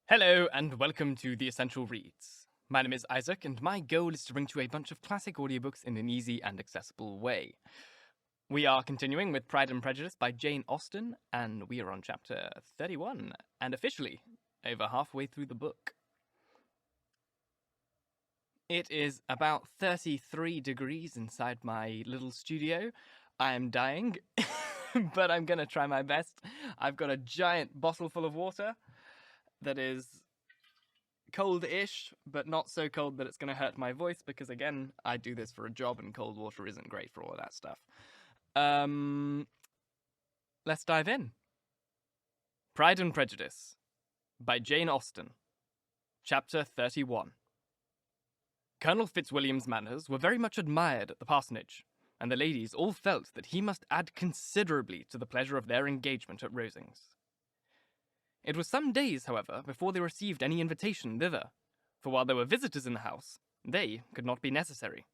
Hello, and welcome to The Essential Reads. My name is Isaac, and my goal is to bring to you a bunch of classic audiobooks in an easy and accessible way. We are continuing with Pride and Prejudice by Jane Austen, and we are on chapter 31, and officially over halfway through the book. It is about 33 degrees inside my little studio. I am dying, but I'm going to try my best. I've got a giant bottle full of water that is cold-ish, but not so cold that it's going to hurt my voice, because again, I do this for a job and cold water isn't great for all of that stuff. Let's dive in. Pride and Prejudice by Jane Austen. Chapter 31. Colonel Fitzwilliam's manners were very much admired at the parsonage, and the ladies all felt that he must add considerably to the pleasure of their engagement at Rosings. It was some days, however, before they received any invitation thither, for while there were visitors in the house, they could not be necessary,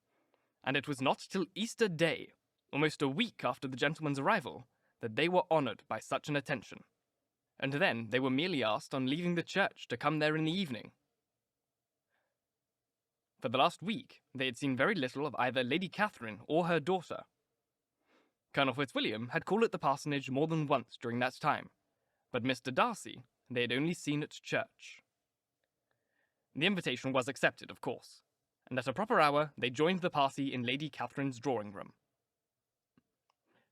and it was not till Easter Day, almost a week after the gentleman's arrival, that they were honoured by such an attention, and then they were merely asked on leaving the church to come there in the evening. For the last week, they had seen very little of either Lady Catherine or her daughter. Colonel Fitzwilliam had called at the parsonage more than once during that time, but Mr Darcy they had only seen at church. The invitation was accepted, of course, and at a proper hour they joined the party in Lady Catherine's drawing-room.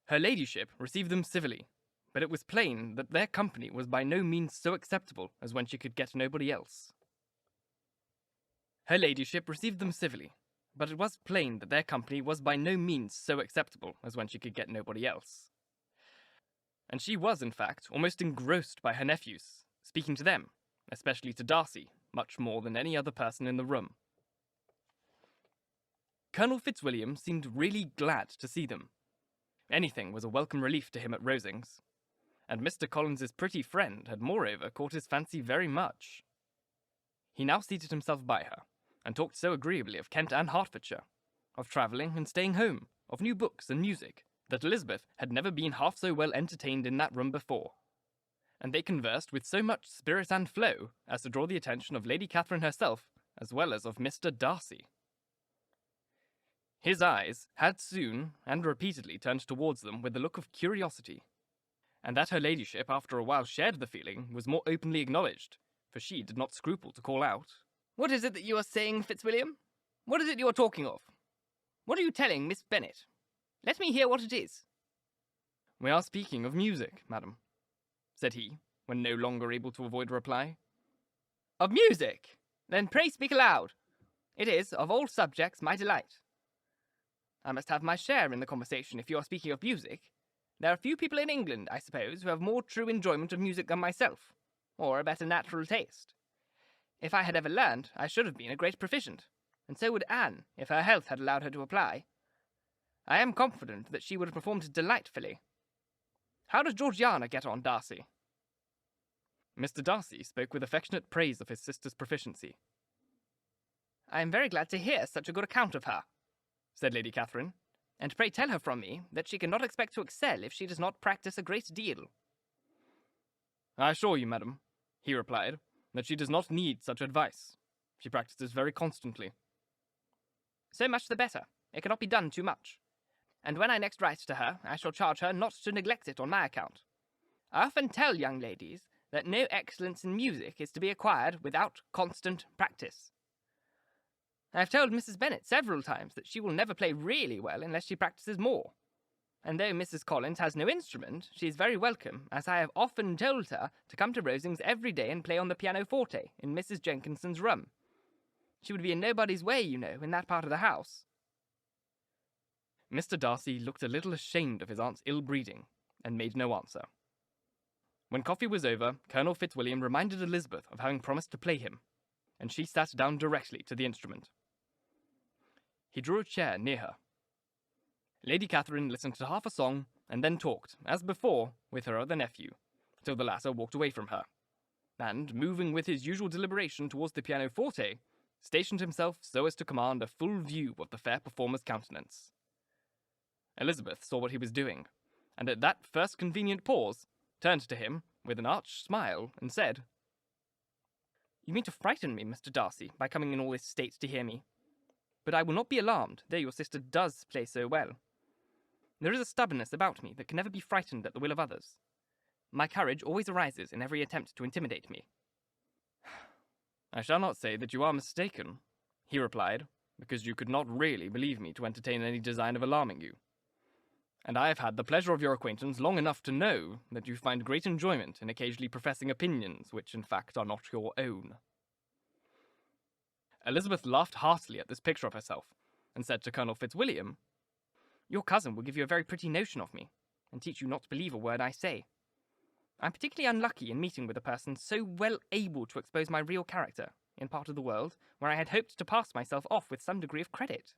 Her ladyship received them civilly, but it was plain that their company was by no means so acceptable as when she could get nobody else. Her ladyship received them civilly, but it was plain that their company was by no means so acceptable as when she could get nobody else. And she was, in fact, almost engrossed by her nephews, speaking to them, especially to Darcy, much more than any other person in the room. Colonel Fitzwilliam seemed really glad to see them. Anything was a welcome relief to him at Rosings, and Mr. Collins's pretty friend had moreover caught his fancy very much. He now seated himself by her, and talked so agreeably of Kent and Hertfordshire, of travelling and staying home, of new books and music, that Elizabeth had never been half so well entertained in that room before, and they conversed with so much spirit and flow as to draw the attention of Lady Catherine herself, as well as of Mr. Darcy. His eyes had soon and repeatedly turned towards them with a look of curiosity, and that her ladyship after a while shared the feeling was more openly acknowledged, for she did not scruple to call out, "What is it that you are saying, Fitzwilliam? What is it you are talking of? What are you telling Miss Bennet? Let me hear what it is." "We are speaking of music, madam," said he, when no longer able to avoid a reply. "Of music? Then pray speak aloud. It is, of all subjects, my delight. I must have my share in the conversation if you are speaking of music. There are few people in England, I suppose, who have more true enjoyment of music than myself, or a better natural taste. If I had ever learned, I should have been a great proficient, and so would Anne, if her health had allowed her to apply. I am confident that she would have performed delightfully. How does Georgiana get on, Darcy?" Mr. Darcy spoke with affectionate praise of his sister's proficiency. "I am very glad to hear such a good account of her," said Lady Catherine, "and pray tell her from me that she cannot expect to excel if she does not practice a great deal." "I assure you, madam," he replied, "that she does not need such advice. She practices very constantly." "So much the better. It cannot be done too much. And when I next write to her, I shall charge her not to neglect it on my account. I often tell young ladies that no excellence in music is to be acquired without constant practice. I have told Mrs. Bennet several times that she will never play really well unless she practices more. And though Mrs. Collins has no instrument, she is very welcome, as I have often told her to come to Rosings every day and play on the pianoforte in Mrs. Jenkinson's room. She would be in nobody's way, you know, in that part of the house." Mr. Darcy looked a little ashamed of his aunt's ill-breeding, and made no answer. When coffee was over, Colonel Fitzwilliam reminded Elizabeth of having promised to play him, and she sat down directly to the instrument. He drew a chair near her. Lady Catherine listened to half a song, and then talked, as before, with her other nephew, till the latter walked away from her, and, moving with his usual deliberation towards the pianoforte, stationed himself so as to command a full view of the fair performer's countenance. Elizabeth saw what he was doing, and at that first convenient pause, turned to him with an arch smile and said, You mean to frighten me, Mr. Darcy, by coming in all this state to hear me. But I will not be alarmed, though your sister does play so well. There is a stubbornness about me that can never be frightened at the will of others. My courage always arises in every attempt to intimidate me. I shall not say that you are mistaken, he replied, because you could not really believe me to entertain any design of alarming you. And I have had the pleasure of your acquaintance long enough to know that you find great enjoyment in occasionally professing opinions which in fact are not your own. Elizabeth laughed heartily at this picture of herself, and said to Colonel Fitzwilliam, Your cousin will give you a very pretty notion of me, and teach you not to believe a word I say. I am particularly unlucky in meeting with a person so well able to expose my real character in part of the world where I had hoped to pass myself off with some degree of credit.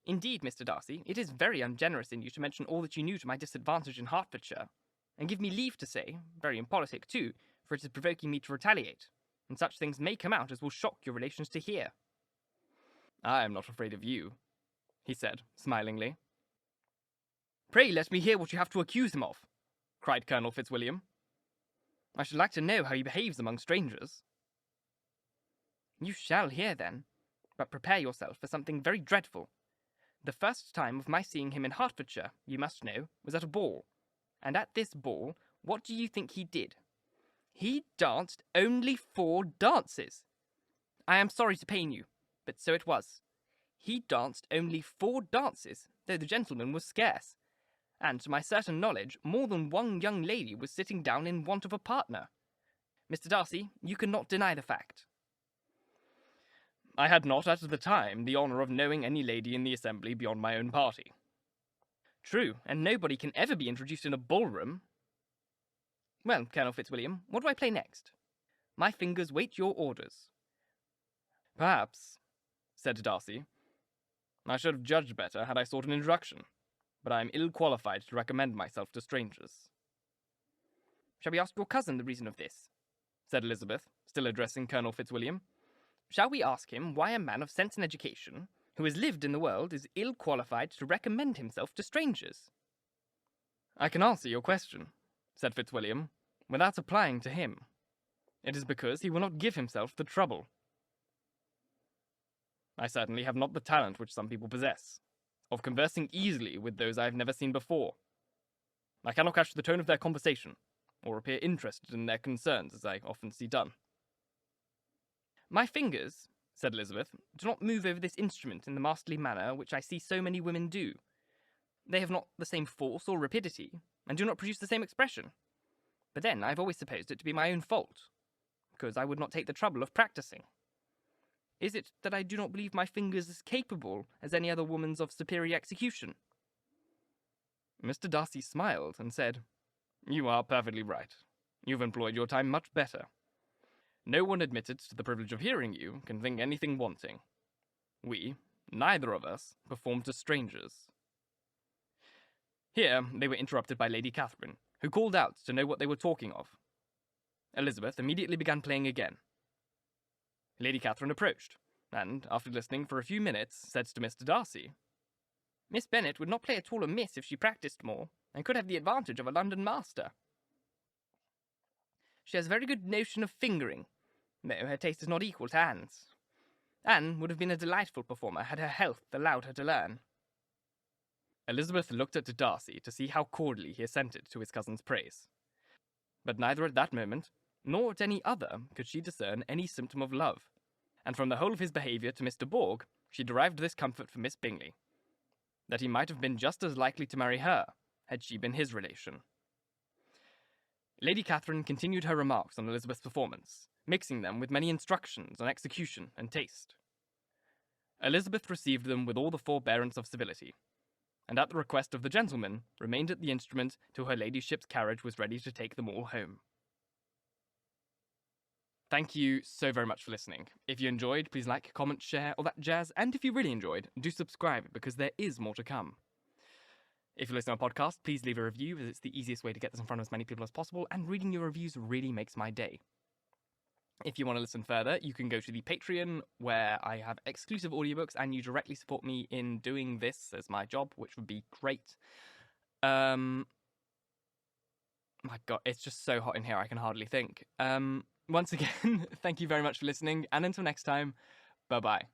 Indeed, Mr. Darcy, it is very ungenerous in you to mention all that you knew to my disadvantage in Hertfordshire, and give me leave to say, very impolitic too, for it is provoking me to retaliate, and such things may come out as will shock your relations to hear. I am not afraid of you, he said, smilingly. Pray let me hear what you have to accuse him of, cried Colonel Fitzwilliam. I should like to know how he behaves among strangers. You shall hear, then, but prepare yourself for something very dreadful. The first time of my seeing him in Hertfordshire, you must know, was at a ball, and at this ball, what do you think he did? He danced only 4 dances. I am sorry to pain you, but so it was. He danced only 4 dances, though the gentleman was scarce, and to my certain knowledge, more than one young lady was sitting down in want of a partner. Mr. Darcy, you cannot deny the fact. I had not at the time the honour of knowing any lady in the assembly beyond my own party. True, and nobody can ever be introduced in a ballroom. Well, Colonel Fitzwilliam, what do I play next? My fingers wait your orders. Perhaps, said Darcy, I should have judged better had I sought an introduction, but I am ill qualified to recommend myself to strangers. Shall we ask your cousin the reason of this? Said Elizabeth, still addressing Colonel Fitzwilliam. Shall we ask him why a man of sense and education, who has lived in the world, is ill qualified to recommend himself to strangers? I can answer your question, said Fitzwilliam, without applying to him. It is because he will not give himself the trouble. I certainly have not the talent which some people possess, of conversing easily with those I have never seen before. I cannot catch the tone of their conversation, or appear interested in their concerns, as I often see done. My fingers, said Elizabeth, do not move over this instrument in the masterly manner which I see so many women do. They have not the same force or rapidity, and do not produce the same expression. But then I have always supposed it to be my own fault, because I would not take the trouble of practising. Is it that I do not believe my fingers as capable as any other woman's of superior execution? Mr. Darcy smiled and said, You are perfectly right. You've employed your time much better. No one admitted to the privilege of hearing you can think anything wanting. We, neither of us, perform to strangers. Here they were interrupted by Lady Catherine, who called out to know what they were talking of. Elizabeth immediately began playing again. Lady Catherine approached, and, after listening for a few minutes, said to Mr. Darcy, Miss Bennet would not play at all amiss if she practised more, and could have the advantage of a London master. She has a very good notion of fingering, though her taste is not equal to Anne's. Anne would have been a delightful performer had her health allowed her to learn. Elizabeth looked at Darcy to see how cordially he assented to his cousin's praise. But neither at that moment, nor at any other, could she discern any symptom of love, and from the whole of his behaviour to Mr. Borg, she derived this comfort for Miss Bingley, that he might have been just as likely to marry her, had she been his relation. Lady Catherine continued her remarks on Elizabeth's performance, mixing them with many instructions on execution and taste. Elizabeth received them with all the forbearance of civility, and at the request of the gentleman, remained at the instrument till her ladyship's carriage was ready to take them all home. Thank you so very much for listening. If you enjoyed, please like, comment, share, all that jazz, and if you really enjoyed, do subscribe, because there is more to come. If you listen to our podcast, please leave a review, as it's the easiest way to get this in front of as many people as possible, and reading your reviews really makes my day. If you want to listen further, you can go to the Patreon, where I have exclusive audiobooks, and you directly support me in doing this as my job, which would be great. My god, it's just so hot in here, I can hardly think. Once again, thank you very much for listening, and until next time, bye-bye.